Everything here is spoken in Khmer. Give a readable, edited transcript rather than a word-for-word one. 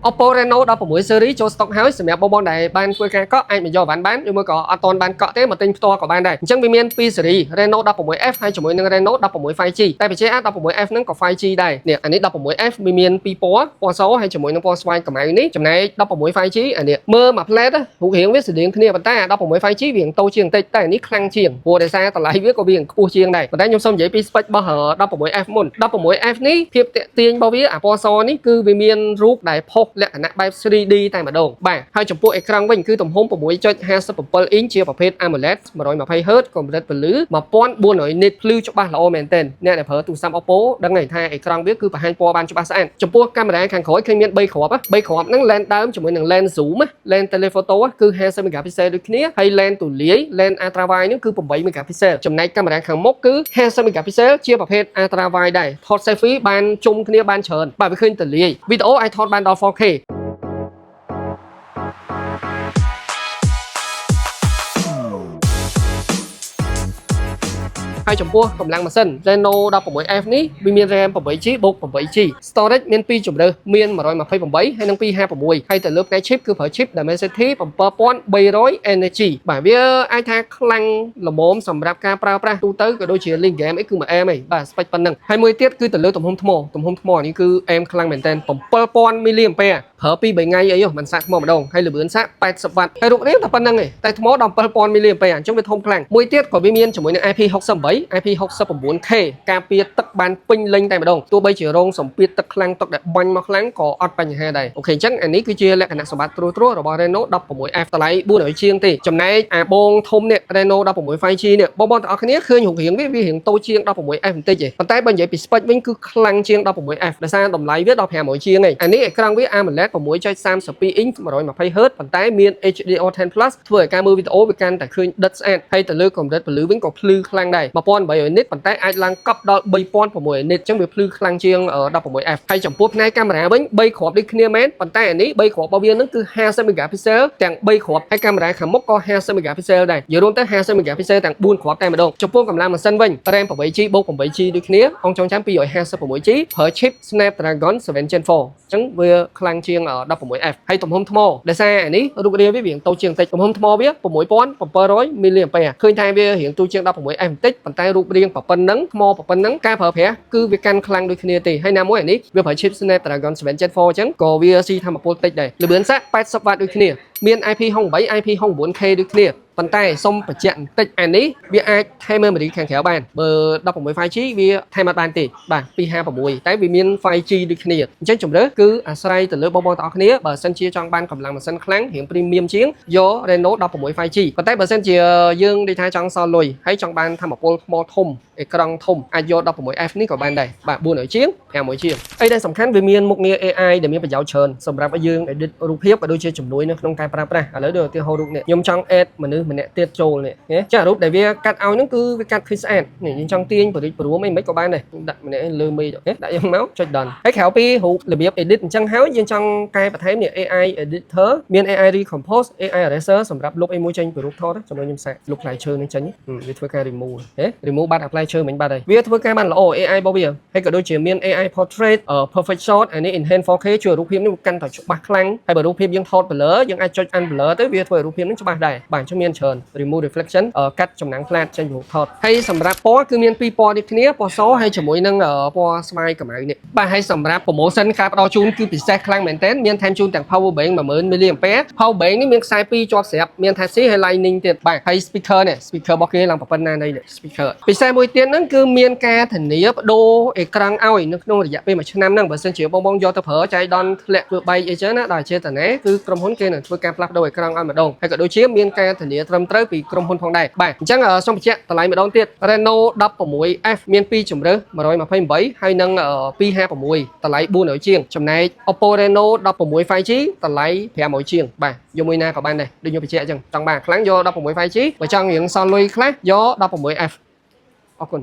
Oppo Reno 16 series ចូល stock ហើយសម្រាប់បងប្អូនដែលបានធ្វើការកក់អាចមកយកបានឬមួយក៏អត់ទាន់បានកក់ទេមកទិញផ្ទាល់ក៏បានដែរអញ្ចឹងវាមាន2 series Reno 16F ហើយជាមួយនឹង Reno 16 5G តែបច្ចេក 16F ហ្នឹងក៏ 5G ដែរនេះអានេះ 16F វាមាន2ពណ៌ពណ៌សហើយជាមួយនឹងពណ៌ស្វាយកម្ៅនេះចំណែក16 5G អានេះមើលមួយផ្លែតរូបរាងវាស្រដៀងគ្នាប៉ុន្តែ16 5G វាតូចជាងបន្តិចតែអានេះខ្លាំងជាងព្រោះដោយសារតម្លៃវាក៏វាខ្ពស់ជាងដែរប៉ុន្តែខ្ញុំសូមនិយាយពី spec របស់ 16F មុន 16F នេះភាពតាក់ទាញរបស់វាអាពណ៌សនេះគឺវាមានរូបដែលផុសលក្ខណៈបែប 3D តែម្ដងបាទហើយចំពោះអេក្រង់វិញគឺទំហំ 6.57 អ៊ីនជាប្រភេទ AMOLED 120Hz កម្រិតពន្លឺ 1400 nit ភ្លឺច្បាស់ល្អមែនទែនអ្នកដែលប្រើទូរស័ព្ទ Oppo ដឹងហើយថាអេក្រង់វាគឺបង្ហាញពណ៌បានច្បាស់ស្អាតចំពោះកាមេរ៉ាខាងក្រោយឃើញមាន3គ្រាប់3គ្រាប់ហ្នឹង lens ដើមជាមួយនឹង lens zoom lens telephoto គឺ 50 megapixel ដូចគ្នាហើយ lens ទូលាយ lens ultra wide ហ្នឹងគឺ 8 megapixel ចំណែកកាមេរ៉ាខាងមុខគឺ 50 megapixel ជាប្រភេទ ultra wide ដែរថត selfie បានជុំគ្នាបានច្រើនបាទវាឃើញទូលាយវីដេអូអាចថតបានដល់ 4K ហើយចំពោះកម្លាំងម៉ាស៊ីន Reno 16F នេះវាមាន RAM 8GB បូក 8GB storage មាន2ជម្រើសមាន128ហើយនិង256ហើយទៅលើផ្នែក chip គឺប្រើ chip Dimensity 7300 energy បាទវាអាចថាខ្លាំងល្មមសម្រាប់ការប្រើប្រាស់ទូទៅក៏ដូចជាលេង game អីគឺមួយអែមហីបាទ spec ប៉ុណ្ណឹងហើយមួយទៀតគឺទៅលើទំហំថ្មនេះគឺអែមខ្លាំងមែនតើ 7000 mAh ប្រើ2 3ថ្ងៃអីមិនសាកថ្មម្ដងហើយល្បឿនសាក 80W ហើយរូបរាងតែប៉ុណ្្នឹងឯងតែថ្មដល់ 7000 mAh អញ្ចឹងវាធំខ្លាំងមួយទៀតក៏វាមានជាមួយនឹង IP68 IP69K ការពារទឹកបានពេញលេញតែម្ដងទោះបីជារងសម្ពាធទឹកខ្លាំងទឹកដែលបាញ់មកខ្លាំងក៏អត់បញ្ហាដែរអូខេអញ្ចឹងអានេះគឺជាលក្ខណៈសម្បត្តិត្រួសត្រាសរបស់ Reno 16F តម្លៃ400ជាងទេចំណែកអាបងធំនេះ Reno 16 5G នេះបងប្អូនទាំងអស់គ្នាឃើញរូបរាងវារៀងតូចជាង 16F បន្តិចទេប៉ុន្តែបើនិយាយពី spec វិញគឺខ្លាំងជាង 16F ដោយសារតម្លៃវាដល់500ជាងឯងអានេះអេក្រង់វា AMOLED 6.32 អ៊ីន 120Hz ប៉ុន្តែមាន HDR10 Plus ធ្វើឲ្យការមើលវីដេអូវាកាន់តែឃើញដិតស្អាតហើយទៅលើកម្រិតពន្លឺវិញក៏ភ្លឺខ្លាំងដែរ1800 nit ប៉ុន្តែអាចឡើងកប់ដល់3600 nit អញ្ចឹងវាភ្លឺខ្លាំងជាង 16F ហើយចំពោះផ្នែកកាមេរ៉ាវិញ3គ្រាប់ដូចគ្នាមែនប៉ុន្តែអានេះ3គ្រាប់របស់វានឹងគឺ50 megapixel ទាំង3គ្រាប់ហើយកាមេរ៉ាខាងមុខក៏50 megapixel ដែរនិយាយរួមទៅ50 megapixel ទាំង4គ្រាប់តែម្ដងចំពោះកម្លាំងម៉ាស៊ីនវិញ RAM 8GB បូក 8GB ដូចគ្នាអង្គចងចាំ 256GB ប្រើ chip Snapdragon 7 Gen 4អញ្ចឹងវាខ្លាំងជាង 16F ហើយទំហំថ្មដោយសារអានេះរូបរាងវារៀងតូចជាងបន្តិចទំហំថ្មវា 6700 mAh ឃើញថាវារៀងទូជាង 16F បន្តិចប៉ុន្តែរូបរាងប៉ុណ្ណឹងថ្មប៉ុណ្ណឹងការប្រើប្រាស់គឺវាកាន់ខ្លាំងដូចគ្នាទេហើយណាមួយអានេះវាប្រើ chip Snapdragon 7 Gen 4អញ្ចឹងក៏វាស៊ីធម្មពលតិចដែរល្បឿនសាក 80W ដូចគ្នាមាន IP68 IP69K ដូចគ្នាប៉ុន្តែសុំបញ្ជាក់បន្តិចអានេះវាអាចថែម memory ខាងក្រៅបានបើ16 5G វាថែមអត់បានទេបាទ256តែវាមាន 5G ដូចគ្នាអញ្ចឹងជម្រើសគឺអាស្រ័យទៅលើបងប្អូនទាំងអស់គ្នាបើសិនជាចង់បានកម្លាំងម៉ាស៊ីនខ្លាំងរៀង premium ជាងយក Reno 16 5G ប៉ុន្តែបើសិនជាយើងនិយាយថាចង់សល់លុយហើយចង់បានធម្មពលថ្មធំអេក្រង់ធំអាចយក 16F នេះក៏បានដែរបាទ400ជាង500ជាងអីដែលសំខាន់វាមានមុខងារ AI ដែលមានប្រយោជន៍ច្រើនសម្រាប់ឲ្យយើង edit រូបភាពក៏ដូចជាជំនួយនៅក្នុងការប្រើប្រាស់ឥឡូវដូចឧទាហរណ៍រូបនេះខ្ញុំចង់ add មនុស្សម្នាក់ទៀតចូលនេះចារូបដែលវាកាត់ឲ្យហ្នឹងគឺវាកាត់ឃើញស្អាតនេះយើងចង់ទាញបរិចព្រមអីមិនក៏បានដែរដាក់ម្នាក់លើមេដាក់យើងមកចុច done ហើយក្រៅពីរូបរបៀប edit អញ្ចឹងហើយយើងចង់កែបន្ថែមនេះ AI editor មាន AI recompose AI eraser សម្រាប់លុបអីមួយចេញពីរូបថតចំណុចខ្ញុំសាកលុបផ្លែឈើនឹងចេញវាធ្វើការ remove remove បាត់អាផ្លែឈើមិញបាត់ហើយវាធ្វើការបានល្អ AI របស់វាហើយក៏ដូចជាមាន AI portrait perfect shot អានេះ enhance 4K ជួយរូបភាពនេះកាន់តែច្បាស់ខ្លាំងហើយបើរូបភាពយើងថត blur យើងអាចចុច unblur ទៅវាធ្វើឲ្យរូបភាពនេះច្បាស់ដែរបាទអញ្ចឹងមានច្រើន remove reflection កាត់ចំណាំងផ្លាតចេញពីរូបថតហើយសម្រាប់ពណ៌គឺមាន2ពណ៌ដូចគ្នាពណ៌សហើយជាមួយនឹងពណ៌ស្វាយកម្ៅនេះបាទហើយសម្រាប់ promotion ការផ្ដល់ជូនគឺពិសេសខ្លាំងមែនទែនមានថែមជូនទាំង power bank 10000 mAh power bank នេះមានខ្សែ2ជាប់ស្រាប់មាន Type C ហើយ Lightning ទៀតបាទហើយ speaker នេះ speaker របស់គេឡើងប៉ុណ្ណានេះ speaker ពិសេសមួយទៀតហ្នឹងគឺមានការធានាបដូរអេក្រង់ឲ្យនៅក្នុងរយៈពេល1ឆ្នាំហ្នឹងបើសិនជាបងយកទៅប្រើចៃដន្យធ្លាក់ធ្វើបែកអីចឹងណាដល់ចេតនាគឺក្រុមហ៊ុនគេនឹងធ្វើការផ្លាស់ប្ដូរអេក្រង់ឲ្យម្ដងហើយក៏ដូចជាមានការធានាត្រឹមត្រូវពីក្រុមហ៊ុនផងដែរបាទអញ្ចឹងសូមបញ្ជាក់តម្លៃម្ដងទៀត Reno 16F មាន2ជម្រើស128ហើយនិង256តម្លៃ400ជាងចំណែក Oppo Reno 16 5G តម្លៃ500ជាងបាទយកមួយណាក៏បានដែរដូចខ្ញុំបញ្ជាក់អញ្ចឹងចង់បានខ្លាំងយក16 5Gបើចង់រៀងសល់លុយខ្លះយក 16F អរគុណ